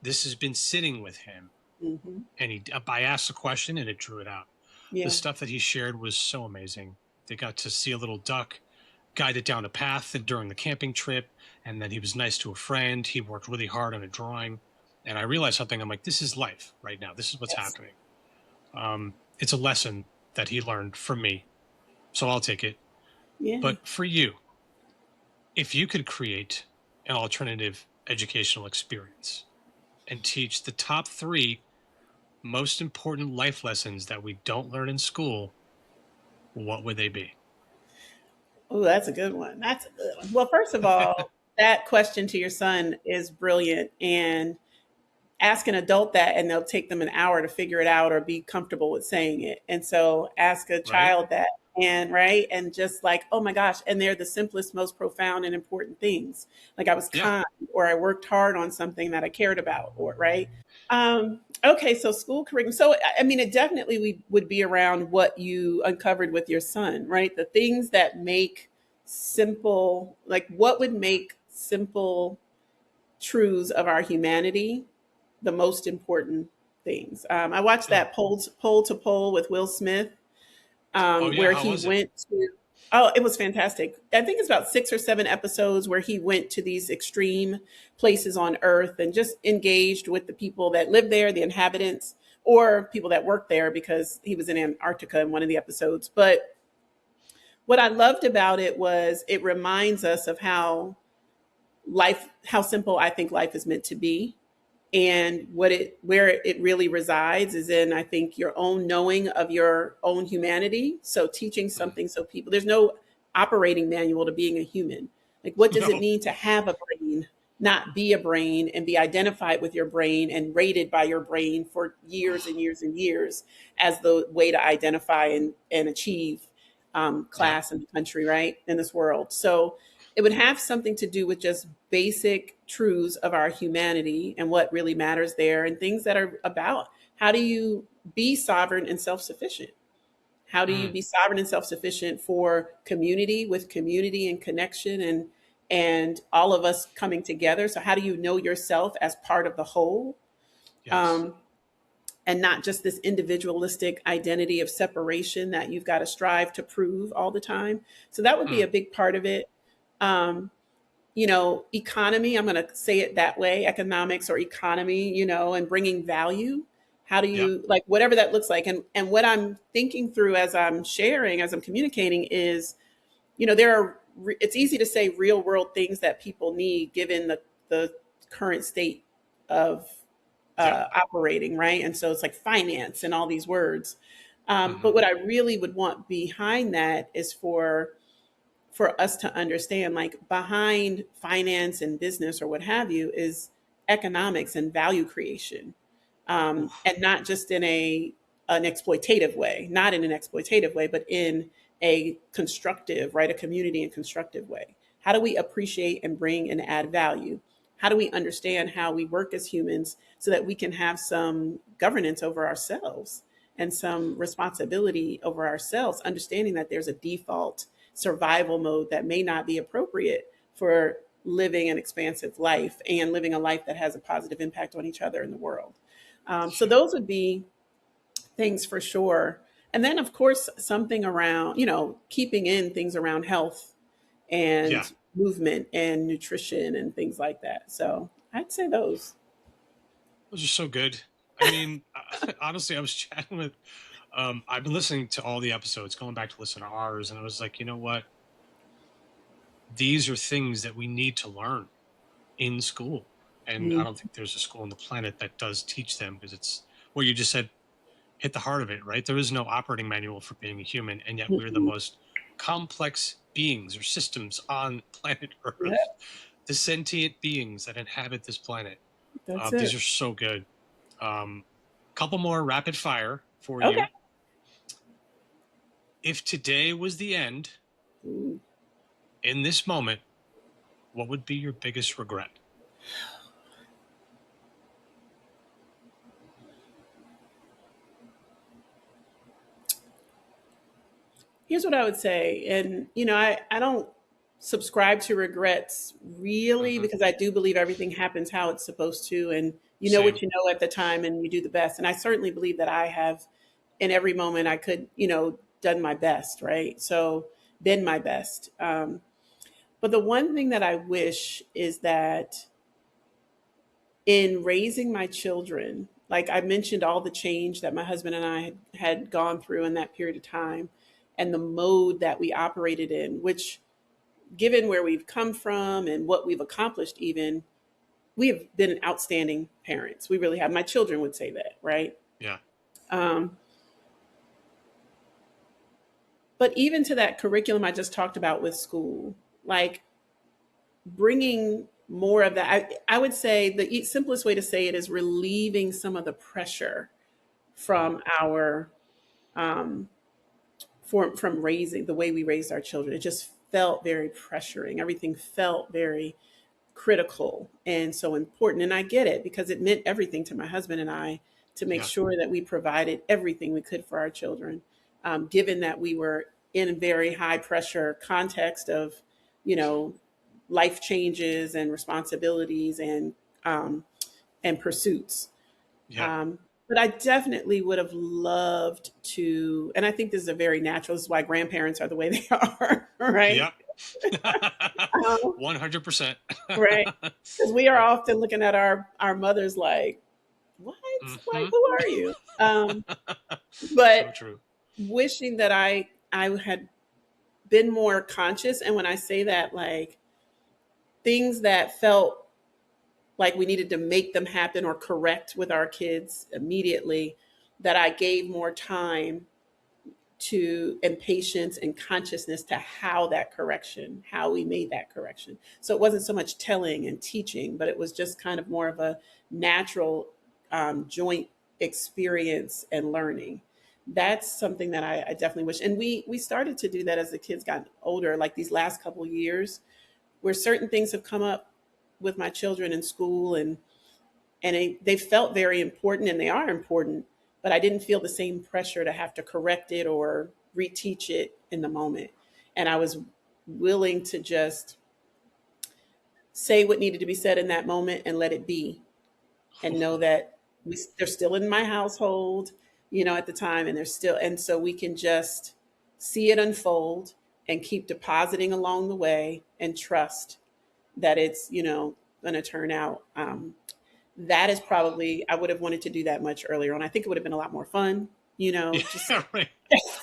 This has been sitting with him. Hmm. And I asked a question and it drew it out. The Yeah. stuff that he shared was so amazing. They got to see a little duck guided down a path during the camping trip, and then he was nice to a friend. He worked really hard on a drawing, and I realized something. I'm like, this is life right now. This is what's Yes. happening. It's a lesson that he learned from me, so I'll take it. Yeah. But for you, if you could create an alternative educational experience and teach the top three most important life lessons that we don't learn in school, what would they be? Oh, that's a good one. That's a good one. Well, first of all, that question to your son is brilliant. And ask an adult that and they'll take them an hour to figure it out or be comfortable with saying it. And so ask a Right? child that, and right, and just like, oh my gosh, and they're the simplest, most profound and important things. Like I was Yeah. kind, or I worked hard on something that I cared about, or right. Okay, so school curriculum. So I mean, it definitely would be around what you uncovered with your son, right? The things that make simple, like what would make simple truths of our humanity the most important things. I watched Mm. that pole to pole with Will Smith, Oh yeah. where How he was it? went to. Oh, it was fantastic. I think it's about 6 or 7 episodes where he went to these extreme places on Earth and just engaged with the people that live there, the inhabitants, or people that work there because he was in Antarctica in one of the episodes. But what I loved about it was it reminds us of how simple I think life is meant to be, and where it really resides is in, I think, your own knowing of your own humanity. So teaching Mm. something, so people, there's no operating manual to being a human. Like, what does it No. mean to have a brain, not be a brain, and be identified with your brain and rated by your brain for years and years and years as the way to identify and achieve Yep. class in the country, right, in this world. So it would have something to do with just basic truths of our humanity and what really matters there, and things that are about how do you be sovereign and self-sufficient. How do you Mm. be sovereign and self-sufficient for community, with community and connection, and all of us coming together? So how do you know yourself as part of the whole, Yes. um, and not just this individualistic identity of separation that you've got to strive to prove all the time? So that would be Mm. a big part of it. um, Economy, I'm going to say it that way, economics or economy, and bringing value. How do Yep. you, like, whatever that looks like? And what I'm thinking through as I'm sharing, as I'm communicating is, it's easy to say real world things that people need given the current state of Yep. operating, right? And so it's like finance and all these words. But Hmm. what I really would want behind that is for us to understand, like, behind finance and business or what have you is economics and value creation, Oof. and not just in an exploitative way, not in an exploitative way, but in a constructive, right, a community and constructive way. How do we appreciate and bring and add value? How do we understand how we work as humans so that we can have some governance over ourselves and some responsibility over ourselves, understanding that there's a default survival mode that may not be appropriate for living an expansive life and living a life that has a positive impact on each other in the world. So Shoot. those would be things for sure. And then, of course, something around, keeping in things around health Yeah. and movement and nutrition and things like that. So I'd say those. Those are so good. I mean, honestly, I was chatting with. I've been listening to all the episodes, going back to listen to ours, and I was like, you know what? These are things that we need to learn in school, and I Mm, don't think there's a school on the planet that does teach them because it's what you just said. Hit the heart of it, right? There is no operating manual for being a human, and yet we're the mm-mm. most complex beings or systems on planet Yeah, Earth, the sentient beings that inhabit this planet. that's These it. are so good. Couple more rapid fire for Okay. you. If today was the end, Ooh. in this moment, what would be your biggest regret? Here's what I would say. And, I don't subscribe to regrets really, Hmm. because I do believe everything happens how it's supposed to, and you know what Same. you know at the time, and you do the best. And I certainly believe that I have, in every moment, I could, done my best, right? So, been my best. But the one thing that I wish is that in raising my children, like I mentioned, all the change that my husband and I had gone through in that period of time, and the mode that we operated in, which, given where we've come from and what we've accomplished, even, we have been outstanding parents. We really have. My children would say that, right? Yeah. Um, but even to that curriculum I just talked about with school, like bringing more of that, I would say the simplest way to say it is relieving some of the pressure Mhm. from our um, from raising, the way we raised our children. It just felt very pressuring. Everything felt very critical and so important. And I get it, because it meant everything to my husband and I to make Yeah. sure that we provided everything we could for our children, given that we were in a very high pressure context of, you know, life changes and responsibilities um, and pursuits. Yeah. Um, but I definitely would have loved to, and I think this is a very natural. This is why grandparents are the way they are, right? Yeah. Um, 100%. right, because we are Yep. often looking at our mothers like, what? Like, Hmm. who are you? So But true. wishing that I had been more conscious. And when I say that, like things that felt like we needed to make them happen or correct with our kids immediately, that I gave more time to, and patience and consciousness to how we made that correction. So it wasn't so much telling and teaching, but it was just kind of more of a natural joint experience and learning. That's something that I definitely wish. And we started to do that as the kids got older, like these last couple of years, where certain things have come up with my children in school, and they felt very important, and they are important, but I didn't feel the same pressure to have to correct it or reteach it in the moment. And I was willing to just say what needed to be said in that moment and let it be, and know that they're still in my household, at the time, and they're still, and so we can just see it unfold and keep depositing along the way and trust that it's, going to turn out. That is probably, I would have wanted to do that much earlier on. I think it would have been a lot more fun, just Yeah, right.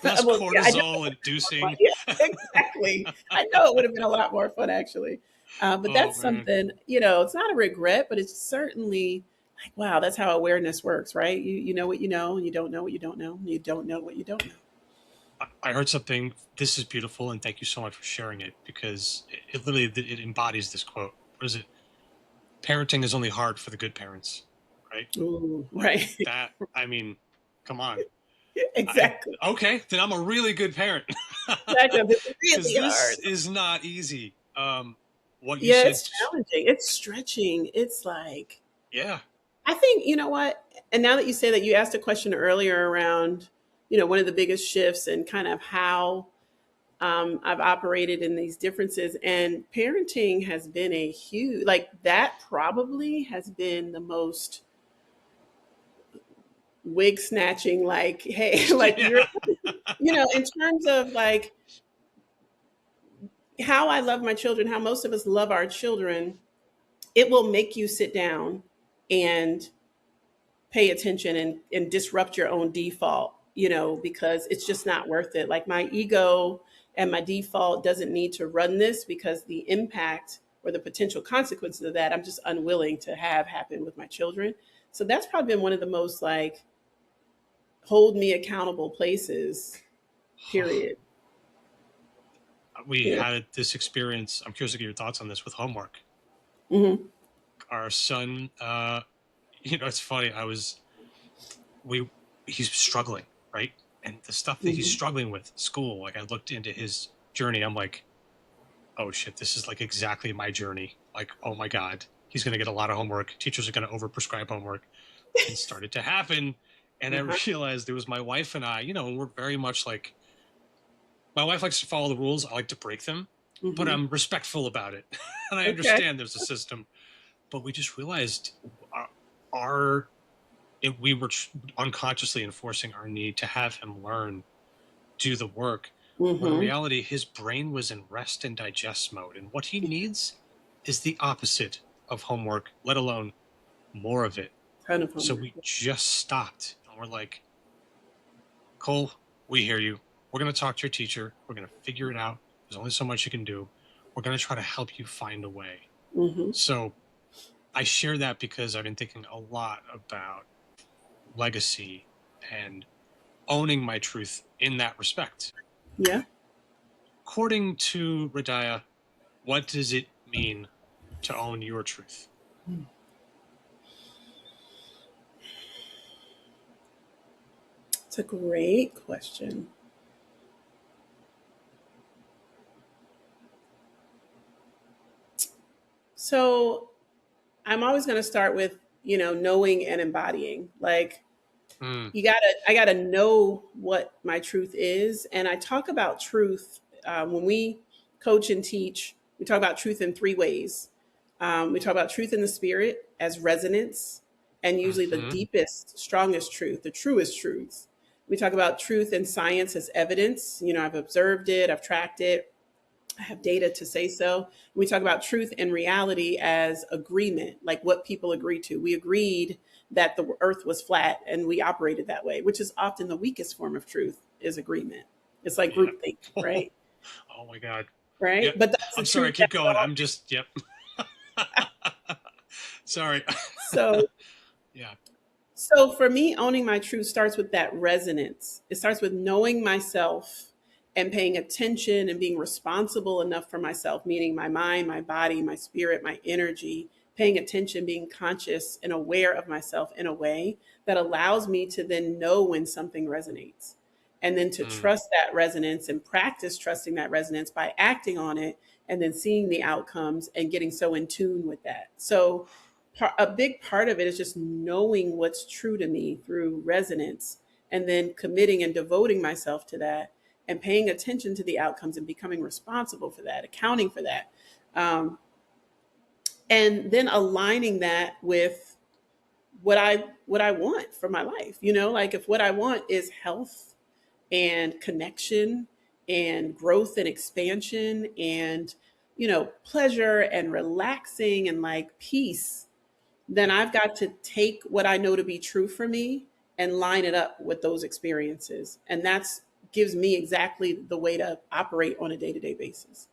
Less well, yeah, I know cortisol it would have been a lot more fun. inducing. Yeah, exactly. I know it would have been a lot more fun, actually. But Oh that's man. something, it's not a regret, but it's certainly like, wow, that's how awareness works, right? You know what you know, and you don't know what you don't know, and you don't know what you don't know. I heard something. This is beautiful, and thank you so much for sharing it because it literally it embodies this quote. What is it? Parenting is only hard for the good parents, right? Ooh, Like right. that. I mean, come on. Exactly. Okay, then I'm a really good parent Exactly. It's because really hard. this is not easy. What you Yeah, said. it's challenging. It's stretching. It's like, Yeah. I think, you know what? And now that you say that, you asked a question earlier around, one of the biggest shifts and kind of how I've operated in these differences. And parenting has been a huge, like, that probably has been the most wig snatching, like, hey, like, Yeah. in terms of like how I love my children, how most of us love our children, it will make you sit down and pay attention and disrupt your own default, because it's just not worth it. Like, my ego and my default doesn't need to run this, because the impact or the potential consequences of that, I'm just unwilling to have happen with my children. So that's probably been one of the most, like, hold me accountable places, period. We Yeah. had this experience. I'm curious to get your thoughts on this with homework. Hmm. Our son, it's funny. We, he's struggling, right? And the stuff that he's Hmm. struggling with, school, like I looked into his journey. I'm like, oh shit, this is like exactly my journey. Like, oh my God, he's going to get a lot of homework. Teachers are going to overprescribe homework. And started to happen. And I Uh-huh. realized it was my wife and I, and we're very much like, my wife likes to follow the rules. I like to break them. but Hmm. I'm respectful about it. And I Okay. understand there's a system, but we just realized our, our we were unconsciously enforcing our need to have him learn, do the work, when in Hmm. reality his brain was in rest and digest mode, and what he needs is the opposite of homework, let alone more of it. Ton of So homework. we just stopped and we're like, Cole, we hear you. We're going to talk to your teacher. We're going to figure it out. There's only so much you can do. We're going to try to help you find a way. Hmm. So I share that because I've been thinking a lot about legacy and owning my truth in that respect. Yeah. According to Radiah, what does it mean to own your truth? It's a great question. So I'm always going to start with, knowing and embodying. Like, Mm, I gotta know what my truth is. And I talk about truth when we coach and teach. We talk about truth in three ways. We talk about truth in the spirit as resonance, and usually the hmm. deepest, strongest truth, the truest truths. We talk about truth in science as evidence. I've observed it, I've tracked it, I have data to say so. We talk about truth and reality as agreement, like what people agree to. We agreed that the earth was flat and we operated that way, which is often the weakest form of truth is agreement. It's like Yeah. groupthink, right? Oh my God. Right. Yep. But that's the I'm sorry. truth that Keep we going. all. I'm just, yep. Sorry. So Yeah. So for me, owning my truth starts with that resonance. It starts with knowing myself and paying attention and being responsible enough for myself, meaning my mind, my body, my spirit, my energy, paying attention, being conscious and aware of myself in a way that allows me to then know when something resonates. And then to Mm, trust that resonance and practice trusting that resonance by acting on it and then seeing the outcomes and getting so in tune with that. So a big part of it is just knowing what's true to me through resonance and then committing and devoting myself to that and paying attention to the outcomes and becoming responsible for that, accounting for that. Um, and then aligning that with what I want for my life. Like if what I want is health and connection and growth and expansion and pleasure and relaxing and like peace, then I've got to take what I know to be true for me and line it up with those experiences. And that's gives me exactly the way to operate on a day-to-day basis.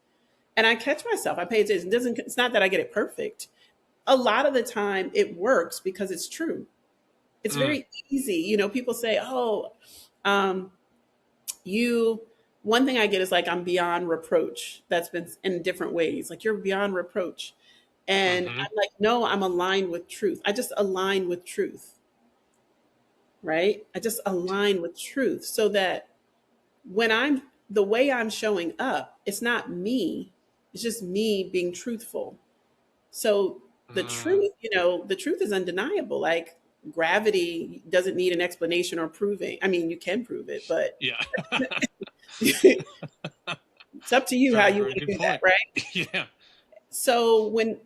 And I catch myself. I pay attention. It's not that I get it perfect. A lot of the time it works because it's true. It's mm, very easy. People say, "Oh, um, you." One thing I get is like I'm beyond reproach. That's been in different ways. Like you're beyond reproach. And hmm. I'm like, no, I'm aligned with truth. I just align with truth, right? I just align with truth so that when I'm the way I'm showing up, it's not me, it's just me being truthful. So Mm, the truth is undeniable. Like gravity doesn't need an explanation or proving. I mean, you can prove it, but yeah. it's up to you how Very, you very want to good do that, point. right? Yeah. So when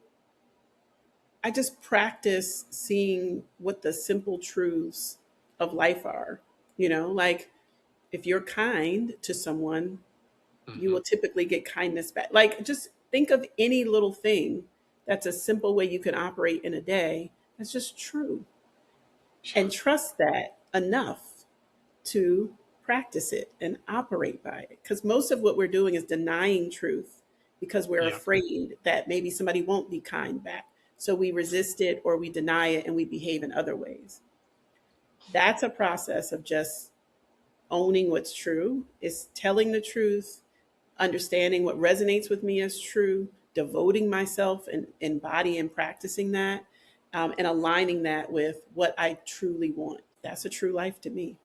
I just practice seeing what the simple truths of life are. Like if you're kind to someone, you Hmm. will typically get kindness back. Like just think of any little thing that's a simple way you can operate in a day that's just true Yeah. and trust that enough to practice it and operate by it. Because most of what we're doing is denying truth because we're Yeah. afraid that maybe somebody won't be kind back. So we resist it or we deny it and we behave in other ways. That's a process of just owning what's true, is telling the truth, understanding what resonates with me as true, devoting myself and embodying and practicing that, and aligning that with what I truly want. That's a true life to me.